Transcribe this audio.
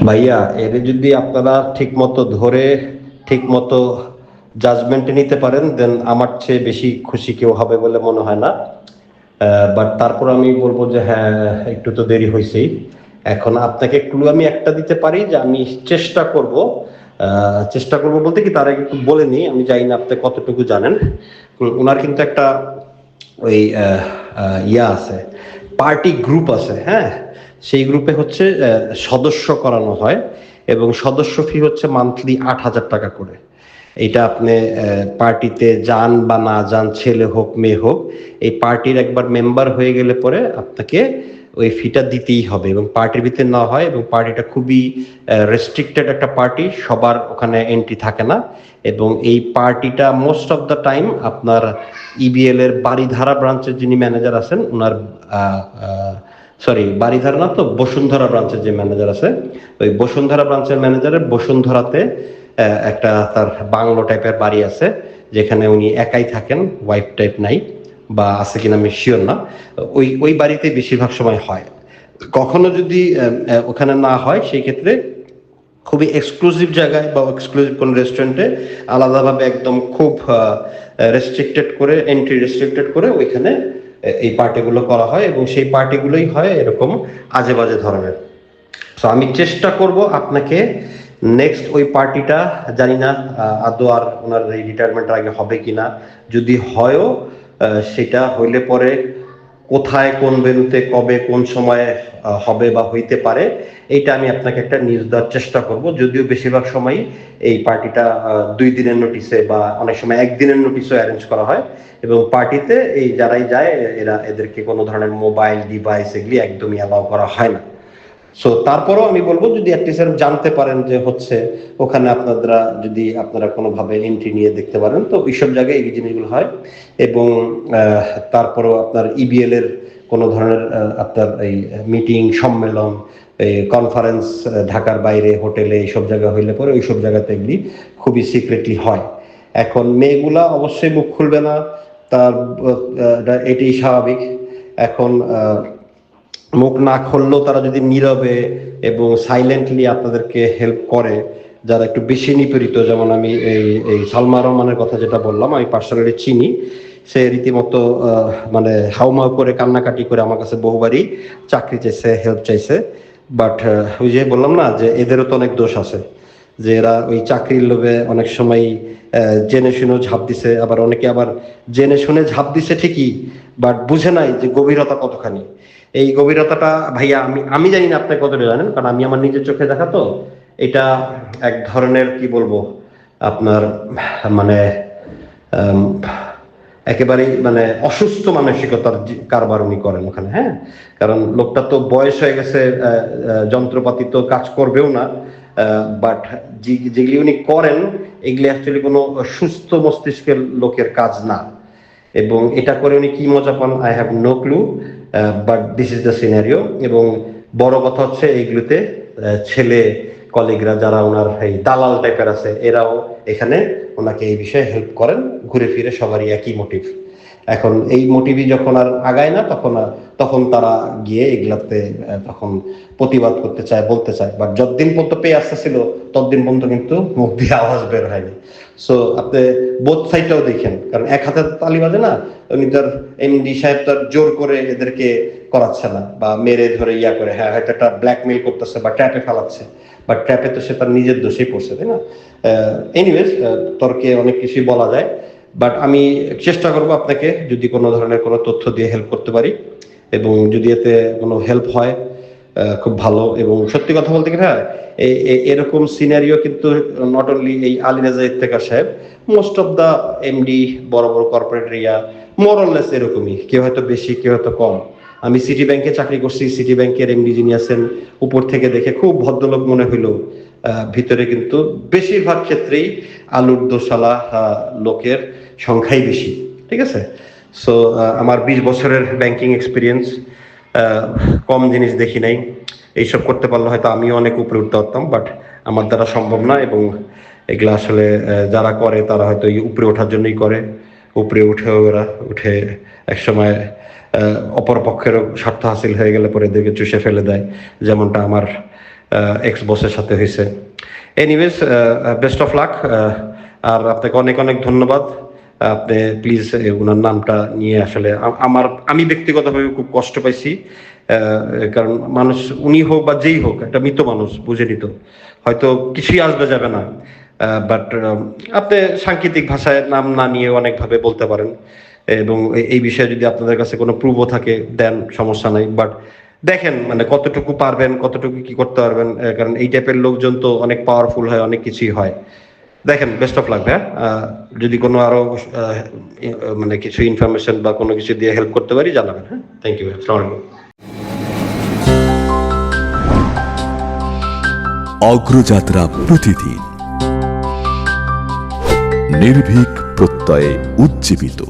ভাইয়া এর যদি আপনারা ঠিক মতো ধরে ঠিক মতো জাজমেন্টে নিতে পারেন দেন আমার চেয়ে বেশি খুশি কেউ হবে বলে মনে হয় না। বাট তারপর আমি বলবো যে হ্যাঁ, একটু তো দেরি হয়েছেই। এখন আপনাকে ক্লু আমি একটা দিতে পারি যে আমি চেষ্টা করব। চেষ্টা করব বলতে কি, তার আগে একটু বলে নিই, আমি জানি না আপনি কতটুকু জানেন। ওনার কিন্তু একটা ওই ইয়া আছে, পার্টি গ্রুপ আছে, হ্যাঁ। সেই গ্রুপে হচ্ছে সদস্য করানো হয় এবং সদস্য ফি হচ্ছে মান্থলি 8,000 টাকা করে। এটা আপনি পার্টিতে যান বা না যান, ছেলে হোক মেয়ে হোক, এই পার্টির একবার মেম্বার হয়ে গেলে পরে আপনাকে ওই ফিটা দিতেই হবে এবং পার্টির ভিতরে না হয়। এবং পার্টিটা খুবই রেস্ট্রিক্টেড একটা পার্টি, সবার ওখানে এন্ট্রি থাকে না। এবং এই পার্টিটা মোস্ট অফ দ্য টাইম আপনার ইবিএল এর বারিধারা ব্রাঞ্চের যিনি ম্যানেজার আছেন ওনার সরি, বারিধারা না তো, বসুন্ধরা ব্রাঞ্চের যে ম্যানেজার আছে, ওই বসুন্ধরা ব্রাঞ্চের ম্যানেজারের বসুন্ধরাতে একটা তার বাংলো টাইপের বাড়ি আছে, যেখানে উনি একাই থাকেন, ওয়াইফ টাইপ নাই, বা আছে কিনা আমি শিওর না। ওই ওই বাড়িতে বেশিরভাগ সময় হয়। কখনো যদি ওখানে না হয়, সেই ক্ষেত্রে খুবই এক্সক্লুসিভ জায়গায় বা এক্সক্লুসিভ কোন রেস্টুরেন্টে আলাদাভাবে একদম খুব রেস্ট্রিক্টেড করে, এন্ট্রি রেস্ট্রিক্টেড করে ওইখানে এই পার্টিগুলো করা হয় এবং সেই পার্টিগুলোই হয় এরকম আজে বাজে ধরনের। তো আমি চেষ্টা করব আপনাকে নেক্সট ওই পার্টিটা, জানি না আদৌ আর ওনার এই রিটায়ারমেন্টের আগে হবে কিনা, যদি হয়ও সেটা হইলে পরে কোথায়, কোন ভেন্যুতে, কবে, কোন সময়ে হবে বা হইতে পারে, এইটা আমি আপনাকে একটা নিউজ দেওয়ার চেষ্টা করব। যদিও বেশিরভাগ সময় এই পার্টিটা 2 দিনের নোটিসে বা অনেক সময় 1 দিনের নোটিসও অ্যারেঞ্জ করা হয়। এবং পার্টিতে এই যারাই যায় এদেরকে কোনো ধরনের মোবাইল ডিভাইস এগুলি একদমই অ্যালাউ করা হয় না। সো তারপরও আমি বলবো, যদি অ্যাটলিস্ট জানতে পারেন যে হচ্ছে ওখানে আপনারা যদি আপনারা কোনোভাবে এন্ট্রি নিয়ে দেখতে পারেন, তো ওইসব জায়গায় এই জিনিসগুলো হয়। এবং তারপরও আপনার ইবিএল এর কোনো ধরনের আপনার এই মিটিং, সম্মেলন, এই কনফারেন্স ঢাকার বাইরে হোটেলে এইসব জায়গা হইলে পরে ওইসব জায়গাতে এগুলি খুবই সিক্রেটলি হয়। এখন মেয়েগুলা অবশ্যই মুখ খুলবে না, তার এটাই স্বাভাবিক। এখন মুখ না খুললেও তারা যদি নীরবে এবং সাইলেন্টলি আপনাদেরকে হেল্প করে, যারা একটু বেশি নিপীড়িত, যেমন আমি এই এই সালমা রহমানের কথা যেটা বললাম, আমি পার্সোনালি চিনি। সে রীতিমতো মানে হাউমাউ করে কান্নাকাটি করে আমার কাছে বহুবারই চাকরি চাইছে, হেল্প চাইছে। বাট ওই যে বললাম না যে এদেরও তো অনেক দোষ আছে, যে এরা ওই চাকরির লোভে অনেক সময় জেনে শুনেও ঝাঁপ দিছে, আবার অনেকে আবার জেনে শুনে ঝাঁপ দিছে ঠিকই, বাট বুঝে নাই যে গভীরতা কতখানি। এই গভীরতাটা ভাইয়া আমি আমি জানি না আপনি কতটা জানেন, কারণ আমি আমার নিজের চোখে দেখা তো। এটা এক ধরনের কি বলবো আপনার, মানে আম, একেবারেই মানে অসুস্থ মানসিকতার কারবার উনি করেন ওখানে, হ্যাঁ। কারণ লোকটা তো বয়স হয়ে গেছে, যন্ত্রপাতি তো কাজ করবেও না। বাট যেগুলি উনি করেন এগুলি অ্যাকচুয়ালি কোনো সুস্থ মস্তিষ্কের লোকের কাজ না। এবং এটা করে উনি কি মজা পান, I have no clue, but this is the scenario. এবং বড় কথা হচ্ছে এইগুলোতে ছেলে কলিগরা যারা ওনার এই দালাল টাইপের আছে, এরাও এখানে ওনাকে এই বিষয়ে হেল্প করেন। ঘুরে ফিরে সবারই একই মোটিভ। এখন এই মোটিভই যখন আর আগায় না, তখন তারা গিয়ে এগুলাতে তখন প্রতিবাদ করতে চায়, বলতে চায়। বাট যতদিন পর্যন্ত পেয়ে আসতেছিল ততদিন পর্যন্ত কিন্তু মুখ দিয়ে আওয়াজ বের হয়নি। সো আপনি বোথ সাইডটাও দেখেন, কারণ এক হাতে তালি বাজে না। উনি তার এমডি সাহেব তার জোর করে এদেরকে করাচ্ছে না বা মেরে ধরে ইয়া করে, হ্যাঁ হয়তো একটা ব্ল্যাকমেইল করতেছে বা ট্র্যাপে ফেলাচ্ছে, বাট ট্র্যাপে তো সে তার নিজের দোষেই পড়ছে, তাই না? এনিওয়েজ, তর্কে অনেক কিছুই বলা যায়। বাট আমি চেষ্টা করব আপনাকে যদি কোনো ধরনের কোনো তথ্য দিয়ে হেল্প করতে পারি, এবং যদি এতে কোনো হেল্প হয় খুব ভালো। এবং সত্যি কথা বলতে কি, হ্যাঁ, এরকম সিনারিও কিন্তু নট অনলি এই আলী রাজা ইফতেখার সাহেব, মোস্ট অফ দা এমডি বড় বড় কর্পোরেট এরিয়া মোরলেস এরকমই, কেউ হয়তো বেশি, কেউ হয়তো কম। আমি সিটি ব্যাংকে চাকরি করছি, সিটি ব্যাংকের এমডি যিনি আছেন, উপর থেকে দেখে খুব ভদ্রলোক মনে হইলো, ভিতরে কিন্তু বেশিরভাগ ক্ষেত্রেই আলুর দোসালা লোকের সংখ্যাই বেশি। ঠিক আছে? সো আমার 20 বছরের ব্যাংকিং এক্সপিরিয়েন্স, কম জিনিস দেখি নাই। এইসব করতে পারলে হয়তো আমিও অনেক উপরে উঠতে পারতাম, বাট আমার দ্বারা সম্ভব না। এবং এগুলা আসলে যারা করে তারা হয়তো এই উপরে ওঠার জন্যই করে। উপরে উঠেও ওরা উঠে একসময় অপর পক্ষেরও স্বার্থ হাসিল হয়ে গেলে পরে এদেরকে চুষে ফেলে দেয়, যেমনটা আমার এক্স বসের সাথে হয়েছে। এনিওয়েজ, বেস্ট অফ লাক, আর আপনাকে অনেক অনেক ধন্যবাদ। আপনি প্লিজ ওনার নামটা নিয়ে আসলে আমি ব্যক্তিগতভাবে খুব কষ্ট পাইছি, কারণ মানুষ উনি হোক বা যেই হোক একটা মৃত মানুষ, বুঝে নিত, হয়তো কিছুই আসবে যাবে না, বাট আপনি সাংকেতিক ভাষায় নাম না নিয়ে অনেকভাবে বলতে পারেন, এবং এই বিষয়ে যদি আপনাদের কাছে কোনো প্রুফও থাকে দেন, সমস্যা নাই। বাট দেখেন মানে কতটুকু পারবেন, কতটুকু কি করতে পারবেন, কারণ এই টাইপের লোকজন তো অনেক পাওয়ারফুল হয়, অনেক কিছুই হয়। দেখেন, বেস্ট অফ লাক। হ্যাঁ, যদি কোনো আরো মানে কিছু ইনফরমেশন বা কোনো কিছু দিয়ে হেল্প করতে পারি জানাবেন। হ্যাঁ, থ্যাংক ইউ। আসসালামু আলাইকুম। অগ্রযাত্রা প্রতিদিন, নির্ভীক প্রত্যয়ে উজ্জীবিত।